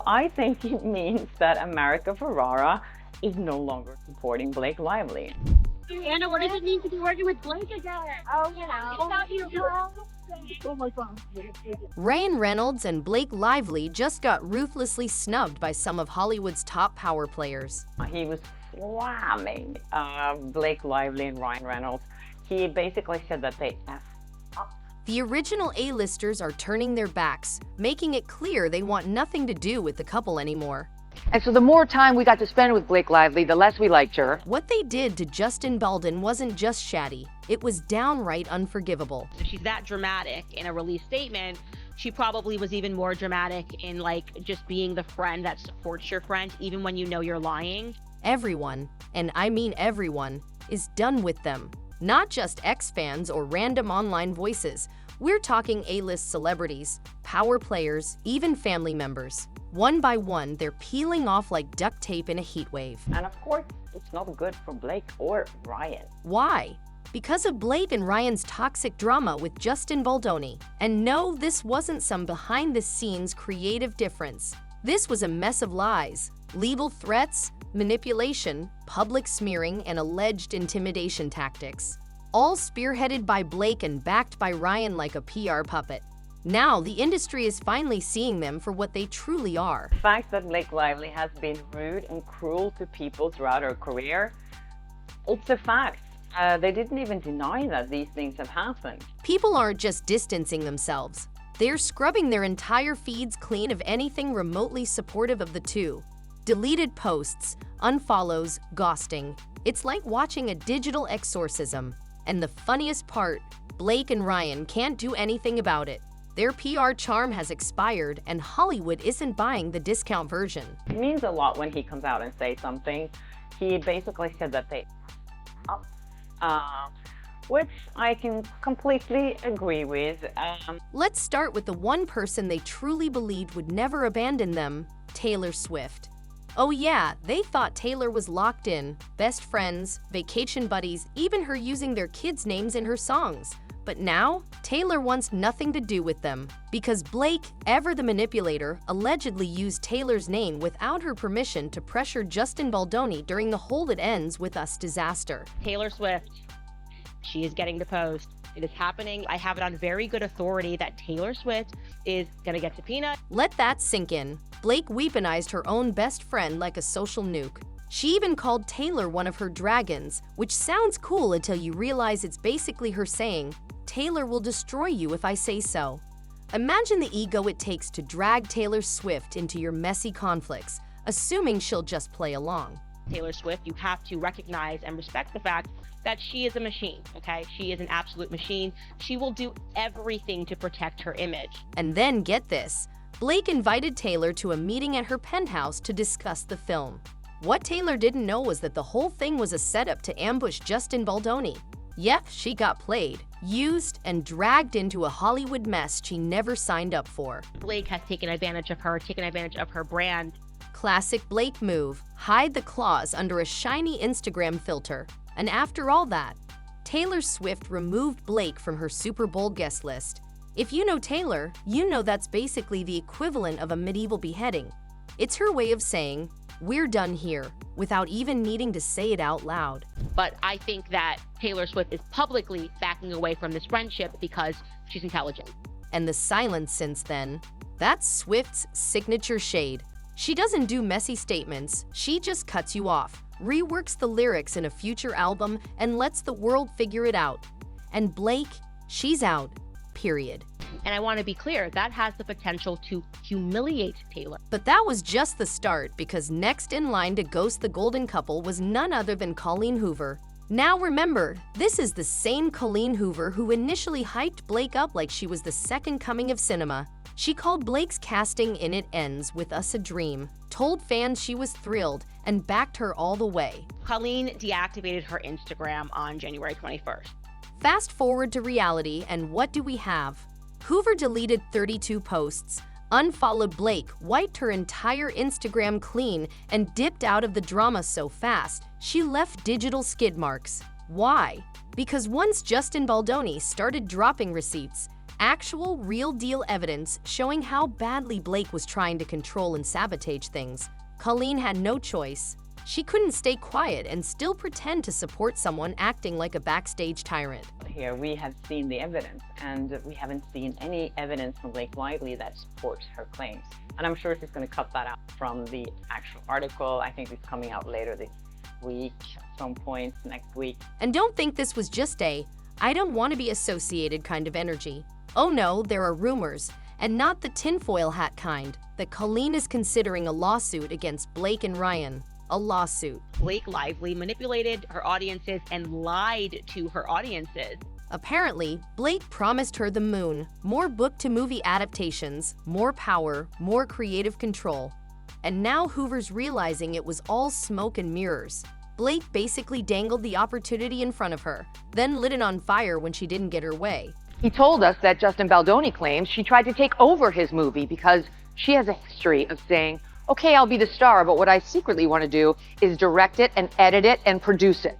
I think it means that America Ferrara is no longer supporting Blake Lively. Anna, what does it mean to be working with Blake again? Oh, without you, girl. Oh my God. Ryan Reynolds and Blake Lively just got ruthlessly snubbed by some of Hollywood's top power players. He was slamming Blake Lively and Ryan Reynolds. He basically said that they F up. The original A-listers are turning their backs, making it clear they want nothing to do with the couple anymore. And so the more time we got to spend with Blake Lively, the less we liked her. What they did to Justin Baldwin wasn't just shoddy, it was downright unforgivable. If she's that dramatic in a release statement, she probably was even more dramatic in just being the friend that supports your friend even when you know you're lying. Everyone, and I mean everyone, is done with them. Not just ex-fans or random online voices. We're talking A-list celebrities, power players, even family members. One by one, they're peeling off like duct tape in a heat wave. And of course, it's not good for Blake or Ryan. Why? Because of Blake and Ryan's toxic drama with Justin Baldoni. And no, this wasn't some behind-the-scenes creative difference. This was a mess of lies, legal threats, manipulation, public smearing, and alleged intimidation tactics. All spearheaded by Blake and backed by Ryan like a PR puppet. Now, the industry is finally seeing them for what they truly are. The fact that Blake Lively has been rude and cruel to people throughout her career, it's a fact. They didn't even deny that these things have happened. People aren't just distancing themselves. They're scrubbing their entire feeds clean of anything remotely supportive of the two. Deleted posts, unfollows, ghosting. It's like watching a digital exorcism. And the funniest part, Blake and Ryan can't do anything about it. Their PR charm has expired, and Hollywood isn't buying the discount version. It means a lot when he comes out and says something. He basically said that they up, which I can completely agree with. Let's start with the one person they truly believed would never abandon them, Taylor Swift. Oh yeah, they thought Taylor was locked in, best friends, vacation buddies, even her using their kids' names in her songs. But now, Taylor wants nothing to do with them, because Blake, ever the manipulator, allegedly used Taylor's name without her permission to pressure Justin Baldoni during the Hold It Ends With Us disaster. Taylor Swift, she is getting deposed. It is happening. I have it on very good authority that Taylor Swift is gonna get subpoenaed. Let that sink in. Blake weaponized her own best friend like a social nuke. She even called Taylor one of her dragons, which sounds cool until you realize it's basically her saying, "Taylor will destroy you if I say so." Imagine the ego it takes to drag Taylor Swift into your messy conflicts, assuming she'll just play along. Taylor Swift, you have to recognize and respect the fact that she is a machine, okay? She is an absolute machine. She will do everything to protect her image. And then get this, Blake invited Taylor to a meeting at her penthouse to discuss the film. What Taylor didn't know was that the whole thing was a setup to ambush Justin Baldoni. Yep, she got played, used, and dragged into a Hollywood mess she never signed up for. Blake has taken advantage of her, taken advantage of her brand. Classic Blake move, hide the claws under a shiny Instagram filter. And after all that, Taylor Swift removed Blake from her Super Bowl guest list. If you know Taylor, you know that's basically the equivalent of a medieval beheading. It's her way of saying, "We're done here," without even needing to say it out loud. But I think that Taylor Swift is publicly backing away from this friendship because she's intelligent. And the silence since then, that's Swift's signature shade. She doesn't do messy statements, she just cuts you off, reworks the lyrics in a future album, and lets the world figure it out. And Blake, she's out, period. And I want to be clear, that has the potential to humiliate Taylor. But that was just the start, because next in line to ghost the golden couple was none other than Colleen Hoover. Now remember, this is the same Colleen Hoover who initially hyped Blake up like she was the second coming of cinema. She called Blake's casting in It Ends With Us a dream, told fans she was thrilled, and backed her all the way. Colleen deactivated her Instagram on January 21st. Fast forward to reality, and what do we have? Hoover deleted 32 posts, unfollowed Blake, wiped her entire Instagram clean, and dipped out of the drama so fast, she left digital skid marks. Why? Because once Justin Baldoni started dropping receipts, Actual, real-deal evidence showing how badly Blake was trying to control and sabotage things. Colleen had no choice. She couldn't stay quiet and still pretend to support someone acting like a backstage tyrant. Here we have seen the evidence, and we haven't seen any evidence from Blake Lively that supports her claims. And I'm sure she's going to cut that out from the actual article. I think it's coming out later this week, at some point next week. And don't think this was just a "I don't want to be associated" kind of energy. Oh no, there are rumors, and not the tinfoil hat kind, that Colleen is considering a lawsuit against Blake and Ryan. A lawsuit. Blake Lively manipulated her audiences and lied to her audiences. Apparently, Blake promised her the moon, more book-to-movie adaptations, more power, more creative control. And now Hoover's realizing it was all smoke and mirrors. Blake basically dangled the opportunity in front of her, then lit it on fire when she didn't get her way. He told us that Justin Baldoni claims she tried to take over his movie because she has a history of saying, "Okay, I'll be the star, but what I secretly want to do is direct it and edit it and produce it."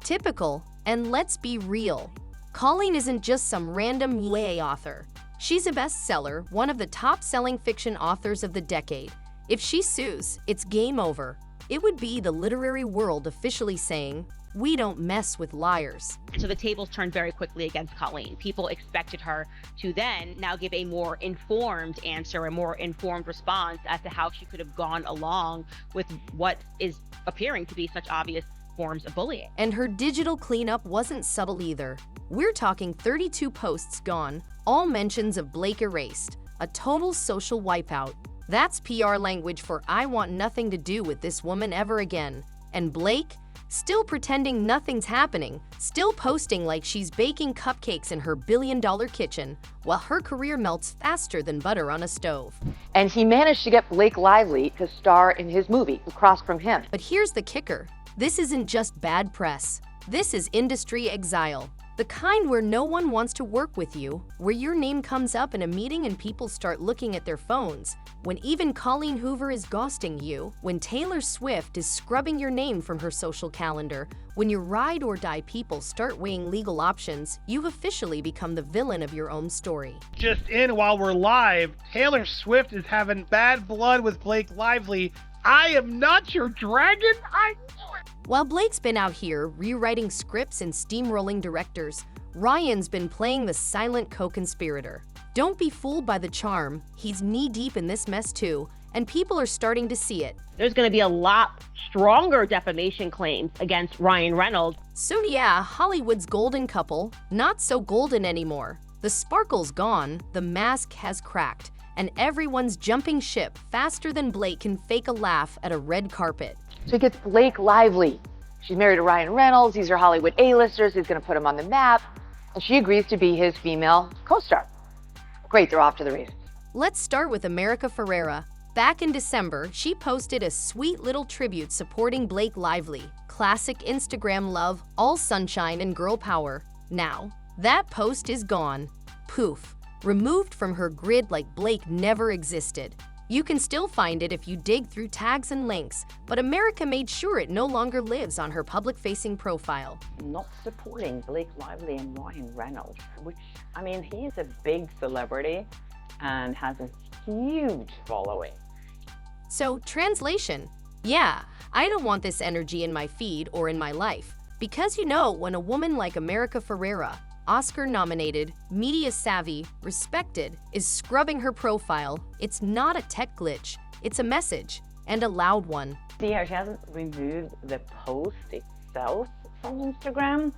Typical, and let's be real. Colleen isn't just some random YA author. She's a bestseller, one of the top-selling fiction authors of the decade. If she sues, it's game over. It would be the literary world officially saying, "We don't mess with liars." So the tables turned very quickly against Colleen. People expected her to then now give a more informed answer, a more informed response as to how she could have gone along with what is appearing to be such obvious forms of bullying. And her digital cleanup wasn't subtle either. We're talking 32 posts gone, all mentions of Blake erased, a total social wipeout. That's PR language for "I want nothing to do with this woman ever again." And Blake? Still pretending nothing's happening, still posting like she's baking cupcakes in her billion-dollar kitchen, while her career melts faster than butter on a stove. And he managed to get Blake Lively to star in his movie, across from him. But here's the kicker. This isn't just bad press. This is industry exile. The kind where no one wants to work with you, where your name comes up in a meeting and people start looking at their phones, when even Colleen Hoover is ghosting you, when Taylor Swift is scrubbing your name from her social calendar, when your ride or die people start weighing legal options, you've officially become the villain of your own story. Just in while we're live, Taylor Swift is having bad blood with Blake Lively. I am not your dragon. While Blake's been out here rewriting scripts and steamrolling directors, Ryan's been playing the silent co-conspirator. Don't be fooled by the charm. He's knee-deep in this mess too, and people are starting to see it. There's going to be a lot stronger defamation claims against Ryan Reynolds. Soon, yeah, Hollywood's golden couple, not so golden anymore. The sparkle's gone, the mask has cracked, and everyone's jumping ship faster than Blake can fake a laugh at a red carpet. So he gets Blake Lively. She's married to Ryan Reynolds. These are Hollywood A-listers. He's going to put him on the map. And she agrees to be his female co-star. Great, they're off to the races. Let's start with America Ferrera. Back in December, she posted a sweet little tribute supporting Blake Lively. Classic Instagram love, all sunshine and girl power. Now, that post is gone. Poof. Removed from her grid like Blake never existed. You can still find it if you dig through tags and links, but America made sure it no longer lives on her public-facing profile. Not supporting Blake Lively and Ryan Reynolds, which, I mean, he is a big celebrity and has a huge following. So, translation. Yeah, I don't want this energy in my feed or in my life. Because you know, when a woman like America Ferrera, Oscar-nominated, media-savvy, respected, is scrubbing her profile, it's not a tech glitch, it's a message, and a loud one. See how she hasn't removed the post itself from Instagram,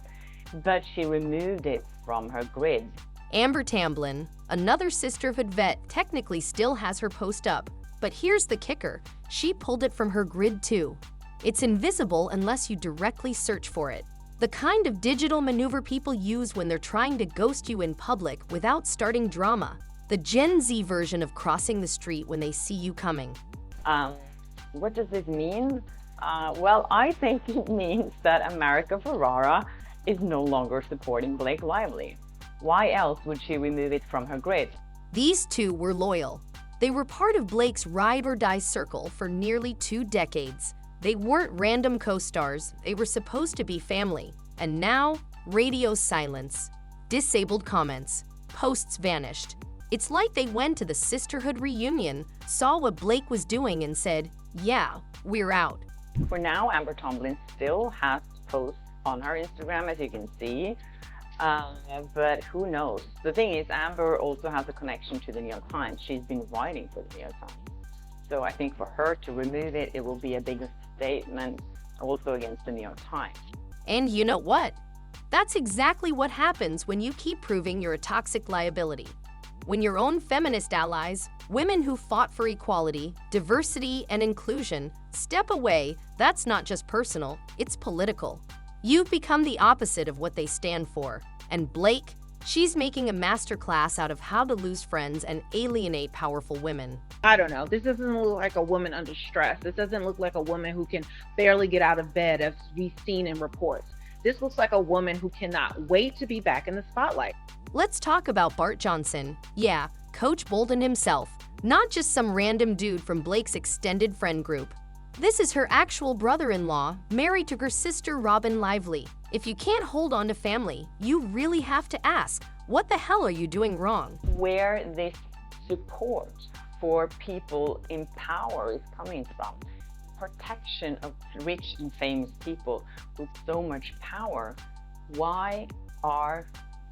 but she removed it from her grid. Amber Tamblyn, another sister of Yvette, technically still has her post up, but here's the kicker, she pulled it from her grid too. It's invisible unless you directly search for it. The kind of digital maneuver people use when they're trying to ghost you in public without starting drama. The Gen Z version of crossing the street when they see you coming. What does this mean? Well, I think it means that America Ferrera is no longer supporting Blake Lively. Why else would she remove it from her grid? These two were loyal. They were part of Blake's ride or die circle for nearly 2 decades. They weren't random co-stars, they were supposed to be family. And now, radio silence, disabled comments, Posts vanished. It's like they went to the sisterhood reunion, saw what Blake was doing and said, yeah, we're out. For now, Amber Tomlin still has posts on her Instagram, as you can see. But who knows? The thing is, Amber also has a connection to the New York Times. She's been writing for the New York Times. So I think for her to remove it, it will be a bigger statement also against the New York Times. And you know what? That's exactly what happens when you keep proving you're a toxic liability. When your own feminist allies, women who fought for equality, diversity, and inclusion, step away, that's not just personal, it's political. You've become the opposite of what they stand for. And Blake, she's making a masterclass out of how to lose friends and alienate powerful women. I don't know. This doesn't look like a woman under stress. This doesn't look like a woman who can barely get out of bed, as we've seen in reports. This looks like a woman who cannot wait to be back in the spotlight. Let's talk about Bart Johnson. Yeah, Coach Bolden himself, not just some random dude from Blake's extended friend group. This is her actual brother-in-law, married to her sister Robin Lively. If you can't hold on to family, you really have to ask, what the hell are you doing wrong? Where this support for people in power is coming from. Protection of rich and famous people with so much power. Why are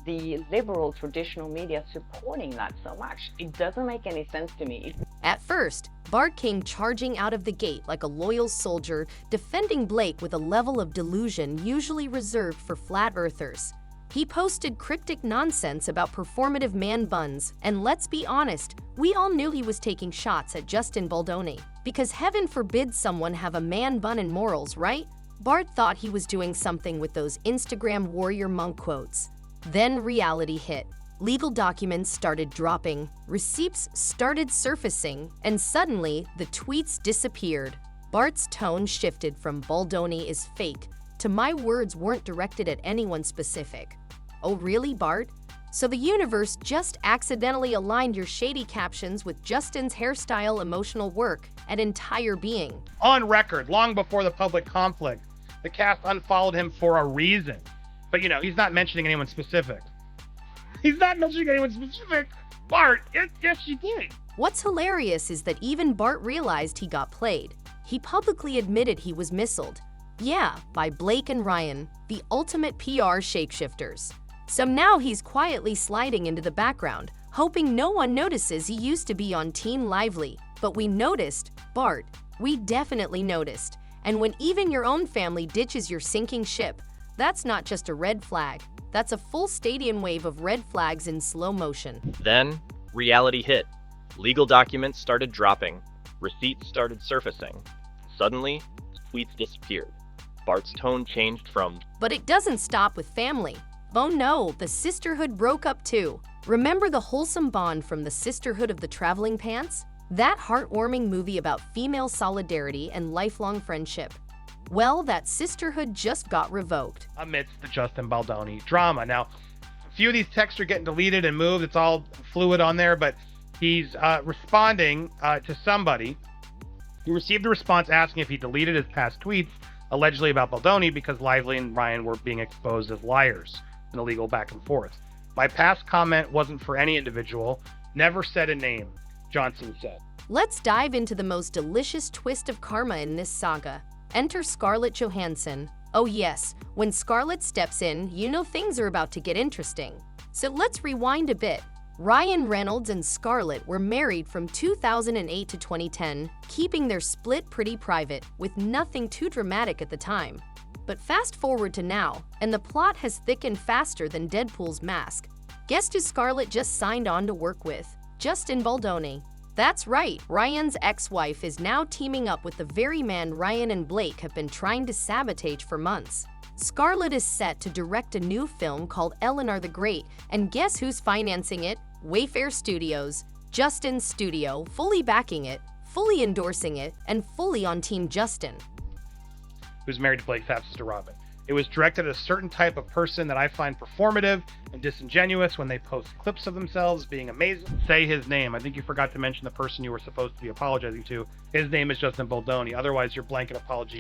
the liberal traditional media supporting that so much? It doesn't make any sense to me. At first, Bart came charging out of the gate like a loyal soldier, defending Blake with a level of delusion usually reserved for flat earthers. He posted cryptic nonsense about performative man buns, and let's be honest, we all knew he was taking shots at Justin Baldoni. Because heaven forbid someone have a man bun and morals, right? Bart thought he was doing something with those Instagram warrior monk quotes. Then reality hit. Legal documents started dropping, receipts started surfacing, and suddenly the tweets disappeared. Bart's tone shifted from Baldoni is fake to my words weren't directed at anyone specific. Oh really, Bart? So the universe just accidentally aligned your shady captions with Justin's hairstyle, emotional work, and entire being. On record, long before the public conflict, the cast unfollowed him for a reason. But, he's not mentioning anyone specific. He's not mentioning anyone specific. Bart, yes, she did. What's hilarious is that even Bart realized he got played. He publicly admitted he was missiled. Yeah, by Blake and Ryan, the ultimate PR shapeshifters. So now he's quietly sliding into the background, hoping no one notices he used to be on Team Lively. But we noticed, Bart, we definitely noticed. And when even your own family ditches your sinking ship, that's not just a red flag. That's a full stadium wave of red flags in slow motion. Then, reality hit. Legal documents started dropping. Receipts started surfacing. Suddenly, tweets disappeared. Bart's tone changed from, But it doesn't stop with family. Oh no, the sisterhood broke up too. Remember the wholesome bond from the Sisterhood of the Traveling Pants? That heartwarming movie about female solidarity and lifelong friendship. Well, that sisterhood just got revoked. Amidst the Justin Baldoni drama. Now, a few of these texts are getting deleted and moved. It's all fluid on there, but he's responding to somebody. He received a response asking if he deleted his past tweets, allegedly about Baldoni, because Lively and Ryan were being exposed as liars in a legal back and forth. My past comment wasn't for any individual, never said a name, Johnson said. Let's dive into the most delicious twist of karma in this saga. Enter Scarlett Johansson. Oh yes, when Scarlett steps in, you know things are about to get interesting. So let's rewind a bit. Ryan Reynolds and Scarlett were married from 2008 to 2010, keeping their split pretty private, with nothing too dramatic at the time. But fast forward to now, and the plot has thickened faster than Deadpool's mask. Guess who Scarlett just signed on to work with? Justin Baldoni. That's right, Ryan's ex-wife is now teaming up with the very man Ryan and Blake have been trying to sabotage for months. Scarlett is set to direct a new film called Eleanor the Great, and guess who's financing it? Wayfair Studios, Justin's studio, fully backing it, fully endorsing it, and fully on Team Justin. Who's married to Blake's half-sister Robin. It was directed at a certain type of person that I find performative and disingenuous when they post clips of themselves being amazing. Say his name. I think you forgot to mention the person you were supposed to be apologizing to. His name is Justin Baldoni. Otherwise, your blanket apology